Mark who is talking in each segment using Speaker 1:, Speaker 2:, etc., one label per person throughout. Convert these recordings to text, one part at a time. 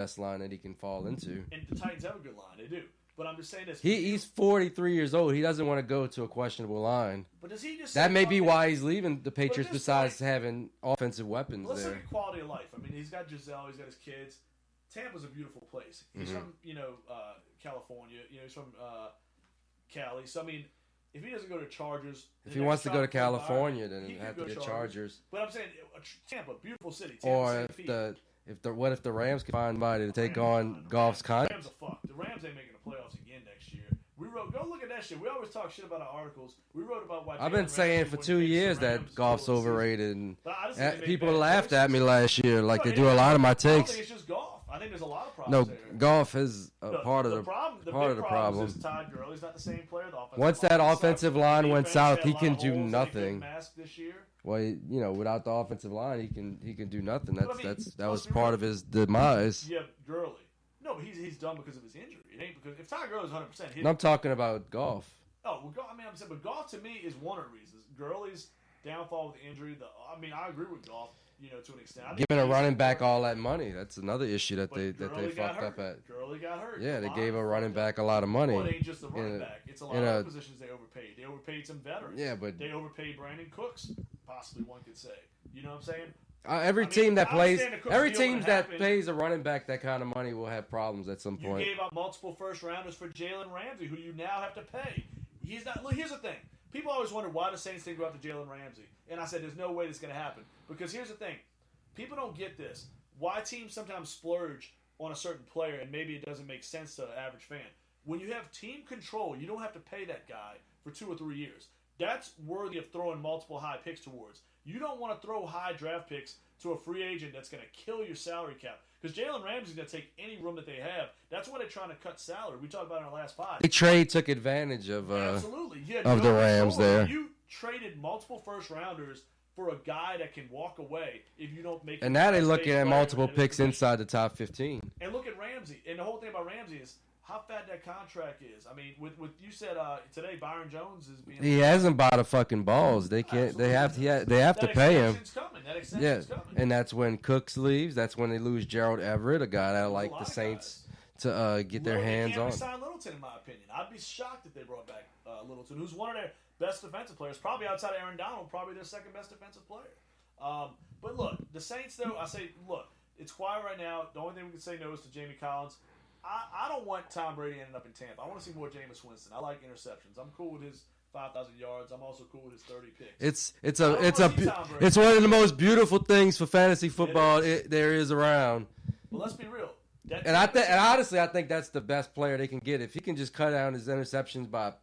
Speaker 1: best line that he can fall into.
Speaker 2: And the Titans have a good line. They do. But I'm just saying this.
Speaker 1: He's 43 years old. He doesn't want to go to a questionable line.
Speaker 2: But does he just
Speaker 1: that may be why he's leaving the Patriots besides having offensive weapons
Speaker 2: let's
Speaker 1: there.
Speaker 2: Look at quality of life. I mean, he's got Giselle. He's got his kids. Tampa's a beautiful place. He's from, California. He's from Cali. So, I mean, if he doesn't go to Chargers...
Speaker 1: If he wants to go to California, then he'd have to get Chargers.
Speaker 2: But I'm saying, Tampa, beautiful city.
Speaker 1: Or what if the Rams can find somebody to take on Goff's contract?
Speaker 2: The Rams are fucked. The Rams ain't making the playoffs again next year. Go look at that shit. We always talk shit about our articles. We wrote about why
Speaker 1: I've been saying for 2 years that Goff's overrated. And people laughed at me last year like they do a lot of my takes.
Speaker 2: I don't think it's just Goff. I think there's a lot of problems there.
Speaker 1: Goff is part of the problem.
Speaker 2: Is Todd Gurley's not the same player.
Speaker 1: Once that offensive line went south, he can do nothing.
Speaker 2: This year.
Speaker 1: Well, without the offensive line, he can do nothing. That was part of his demise.
Speaker 2: Yeah, Gurley. No, but he's done because of his injury. It ain't because if Todd Gurley's 100%,
Speaker 1: I'm talking about Goff.
Speaker 2: Oh, well, I'm saying, but Goff to me is one of the reasons. Gurley's downfall with injury. I agree with Goff, to an extent.
Speaker 1: Giving a running back all that money, that's another issue that they fucked up at.
Speaker 2: Gurley got hurt.
Speaker 1: Yeah, they gave a running back a lot of money.
Speaker 2: Well, it ain't just the running back. It's a lot of positions they overpaid. They overpaid some veterans.
Speaker 1: Yeah, but
Speaker 2: they overpaid Brandon Cooks, possibly one could say. You know what I'm saying?
Speaker 1: Every team that pays a running back that kind of money will have problems at some point.
Speaker 2: You gave up multiple first rounders for Jalen Ramsey, who you now have to pay. He's not. Look, here's the thing. People always wonder why the Saints didn't go after Jalen Ramsey, and I said there's no way this is going to happen because here's the thing. People don't get this. Why teams sometimes splurge on a certain player and maybe it doesn't make sense to an average fan. When you have team control, you don't have to pay that guy for 2 or 3 years. That's worthy of throwing multiple high picks towards. You don't want to throw high draft picks to a free agent that's going to kill your salary cap. Because Jalen Ramsey's going to take any room that they have. That's why they're trying to cut salary. We talked about it in our last pod.
Speaker 1: The trade took advantage of
Speaker 2: absolutely. Yeah,
Speaker 1: of the Rams there.
Speaker 2: You traded multiple first-rounders for a guy that can walk away if you don't make.
Speaker 1: And now they're looking at multiple picks inside the top 15.
Speaker 2: And look at Ramsey. And the whole thing about Ramsey is how fat that contract is. I mean, with you said today, Byron Jones is being.
Speaker 1: He hasn't bought a fucking balls. They can't.
Speaker 2: Absolutely.
Speaker 1: They have to pay him.
Speaker 2: That extension's coming.
Speaker 1: And that's when Cooks leaves. That's when they lose Gerald Everett, a guy that like the Saints to get their hands on.
Speaker 2: They can't sign Littleton, in my opinion. I'd be shocked if they brought back Littleton, who's one of their best defensive players, probably outside of Aaron Donald, probably their second best defensive player. But look, the Saints, though, I say, look, it's quiet right now. The only thing we can say no is to Jamie Collins. I don't want Tom Brady ending up in Tampa. I want to see more Jameis Winston. I like interceptions. I'm cool with his 5,000 yards. I'm also cool with his 30 picks.
Speaker 1: It's one of the most beautiful things for fantasy football there is around.
Speaker 2: Well, let's be real.
Speaker 1: And honestly, I think that's the best player they can get. If he can just cut down his interceptions by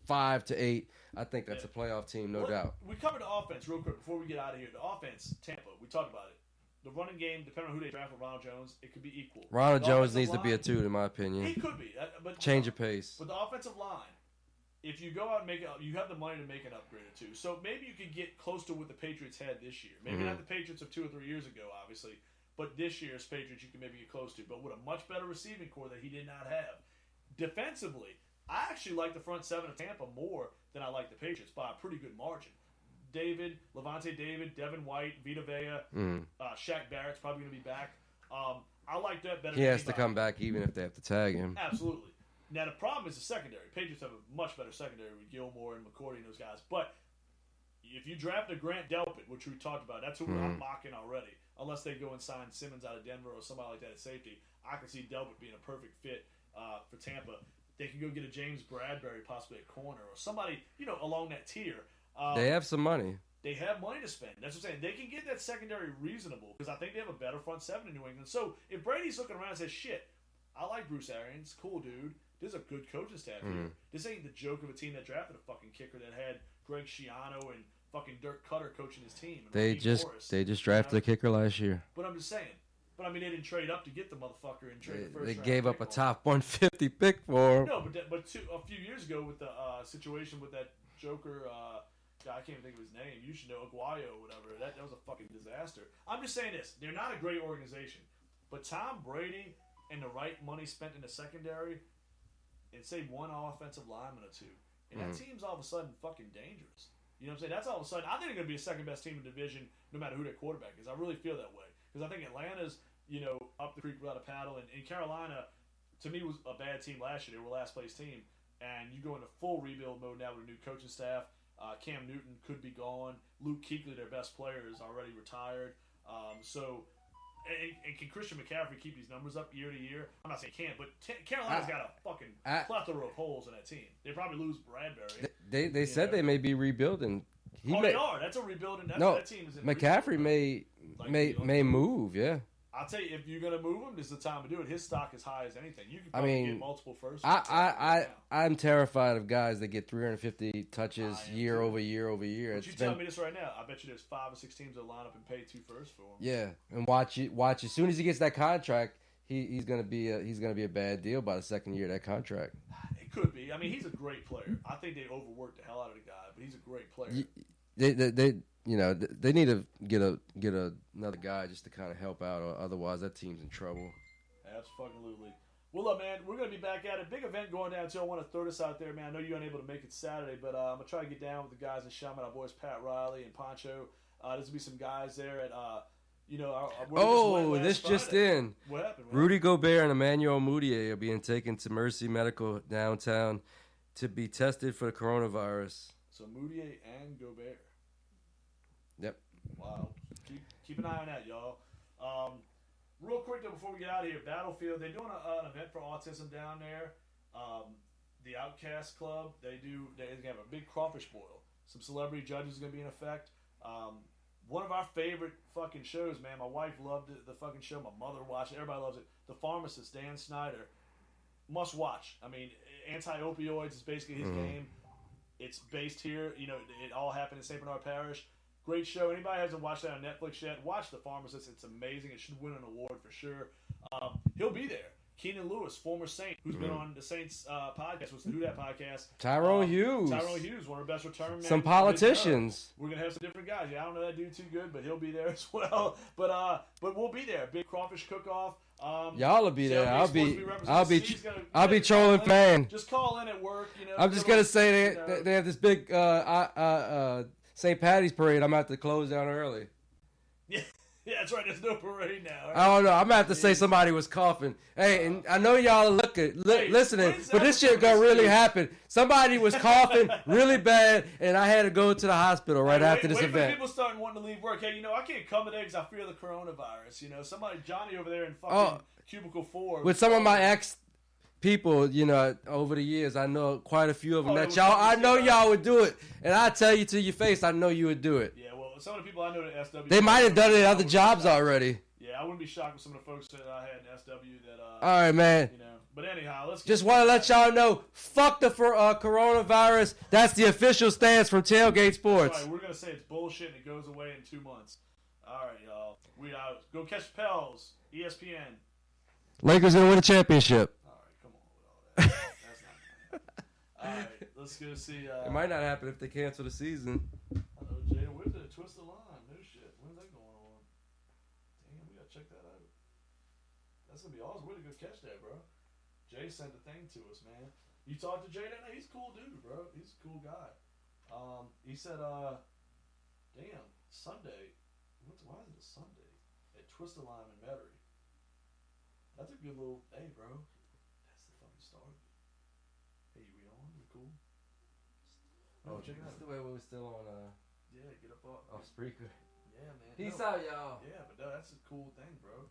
Speaker 1: 5 to 8, I think that's a playoff team, no doubt.
Speaker 2: We covered the offense real quick before we get out of here. The offense, Tampa, we talked about it. The running game, depending on who they draft with Ronald Jones, it could be equal.
Speaker 1: Ronald Jones needs to be a 2, in my opinion.
Speaker 2: He could be. But
Speaker 1: change of pace.
Speaker 2: With the offensive line, if you go out and make it, you have the money to make an upgrade or two. So maybe you could get close to what the Patriots had this year. Maybe not the Patriots of 2 or 3 years ago, obviously. But this year's Patriots you can maybe get close to. But with a much better receiving core that he did not have. Defensively, I actually like the front 7 of Tampa more than I like the Patriots by a pretty good margin. Levante David, Devin White, Vita Vea, Shaq Barrett's probably going to be back. I like that better.
Speaker 1: He has to come back even if they have to tag him.
Speaker 2: Absolutely. Now, the problem is the secondary. Patriots have a much better secondary with Gilmore and McCourty and those guys. But if you draft a Grant Delpit, which we talked about, that's who I'm mocking already. Unless they go and sign Simmons out of Denver or somebody like that at safety, I can see Delpit being a perfect fit for Tampa. They can go get a James Bradbury possibly at corner or somebody, along that tier.
Speaker 1: They have some money.
Speaker 2: They have money to spend. That's what I'm saying. They can get that secondary reasonable because I think they have a better front 7 in New England. So if Brady's looking around and says, shit, I like Bruce Arians. Cool, dude. This is a good coaching staff here. This ain't the joke of a team that drafted a fucking kicker that had Greg Schiano and fucking Dirk Cutter coaching his team.
Speaker 1: They just drafted a kicker last year.
Speaker 2: But I'm just saying. But I mean, they didn't trade up to get the motherfucker and trade the first.
Speaker 1: They gave up a top 150 pick for him.
Speaker 2: No, but a few years ago with the situation with that Joker guy, I can't even think of his name. You should know Aguayo or whatever. That was a fucking disaster. I'm just saying this: they're not a great organization, but Tom Brady and the right money spent in the secondary, and say one offensive lineman or 2, and that team's all of a sudden fucking dangerous. You know what I'm saying? That's all of a sudden. I think they're going to be a second best team in the division, no matter who their quarterback is. I really feel that way because I think Atlanta's. up the creek without a paddle. And Carolina, to me, was a bad team last year. They were last place team. And you go into full rebuild mode now with a new coaching staff. Cam Newton could be gone. Luke Kuechly, their best player, is already retired. And can Christian McCaffrey keep these numbers up year to year? I'm not saying he can't, but Carolina's got a fucking plethora of holes in that team. They probably lose Bradbury.
Speaker 1: They said they may be rebuilding.
Speaker 2: They are. That's a rebuilding. That team is in
Speaker 1: McCaffrey may move. Yeah.
Speaker 2: I'll tell you, if you're gonna move him, this is the time to do it. His stock is high as anything. You can probably get multiple firsts.
Speaker 1: I'm terrified of guys that get 350 touches year over year over year.
Speaker 2: But you tell me this right now. I bet you there's 5 or 6 teams that line up and pay 2 firsts for him.
Speaker 1: Yeah, and watch. As soon as he gets that contract, he's gonna be a bad deal by the second year of that contract.
Speaker 2: It could be. I mean, he's a great player. I think they overworked the hell out of the guy, but he's a great player.
Speaker 1: They need to get another guy just to kind of help out, or otherwise that team's in trouble.
Speaker 2: Absolutely. Well, look, man, we're going to be back at it. Big event going down, too. I want to throw this out there, man. I know you're unable to make it Saturday, but I'm going to try to get down with the guys in Shaman, our boys Pat Riley and Poncho. There's going to be some guys there at,
Speaker 1: this just in.
Speaker 2: What happened?
Speaker 1: Rudy Gobert and Emmanuel Mudiay are being taken to Mercy Medical downtown to be tested for the coronavirus.
Speaker 2: So Mudiay and Gobert.
Speaker 1: Yep.
Speaker 2: Wow. Keep an eye on that, y'all. Real quick, though, before we get out of here, Battlefield, they're doing an event for autism down there. The Outcast Club, they're going to have a big crawfish boil. Some celebrity judges are going to be in effect. One of our favorite fucking shows, man. My wife loved the fucking show. My mother watched it. Everybody loves it. The Pharmacist, Dan Snyder. Must watch. I mean, anti-opioids is basically his game. It's based here. It all happened in St. Bernard Parish. Great show. Anybody hasn't watched that on Netflix yet, watch The Pharmacist. It's amazing. It should win an award for sure. He'll be there. Keenan Lewis, former Saint, who's been on the Saints podcast, was the Who Dat podcast.
Speaker 1: Tyrone Hughes,
Speaker 2: one of our best return men.
Speaker 1: Some politicians.
Speaker 2: We're gonna have some different guys. Yeah, I don't know that dude too good, but he'll be there as well. But we'll be there. Big crawfish cook-off.
Speaker 1: Y'all will be there. I'll be trolling fan.
Speaker 2: Just call in at work.
Speaker 1: I'm just gonna say they have this big St. Patty's parade. I'm going to have to close down early.
Speaker 2: Yeah, that's right. There's no parade now. Right?
Speaker 1: I don't know. I'm going to have to say somebody was coughing. Hey, and I know y'all are listening, but this shit going to really happen. Somebody was coughing really bad, and I had to go to the hospital right after this event.
Speaker 2: People starting wanting to leave work. Hey, I can't come today because I fear the coronavirus. Johnny over there in fucking Cubicle 4.
Speaker 1: With some of my people, over the years, I know quite a few of them I know y'all would do it. And I tell you to your face, I know you would do it.
Speaker 2: Yeah, well, some of the people I know at SW...
Speaker 1: They might have done it at other jobs already.
Speaker 2: Yeah, I wouldn't be shocked with some of the folks that I had in SW that...
Speaker 1: All right, man.
Speaker 2: But anyhow, let's...
Speaker 1: Just want to let y'all know, fuck the coronavirus. That's the official stance from Tailgate Sports.
Speaker 2: That's right, we're going to say it's bullshit and it goes away in 2 months. All right, y'all. We out. Go catch Pels. ESPN.
Speaker 1: Lakers going to win a championship.
Speaker 2: That's not all right, let's go see.
Speaker 1: It might not happen if they cancel the season.
Speaker 2: I know Jaden Whipped it, twist the line. No shit. When's that going on? Damn, we gotta check that out. That's gonna be awesome. Way to go catch that, bro. Jay sent the thing to us, man. You talked to Jay that night? He's a cool dude, bro. He's a cool guy. He said, damn, Sunday. Why is it a Sunday? At Twist the Line in Metairie. That's a good little, hey, bro. Start. Hey, we on? We cool? Check it out.
Speaker 1: That's the way we were still on.
Speaker 2: Yeah, get up off
Speaker 1: Spreaker.
Speaker 2: Yeah, man.
Speaker 1: Peace out, y'all.
Speaker 2: Yeah, but that's a cool thing, bro.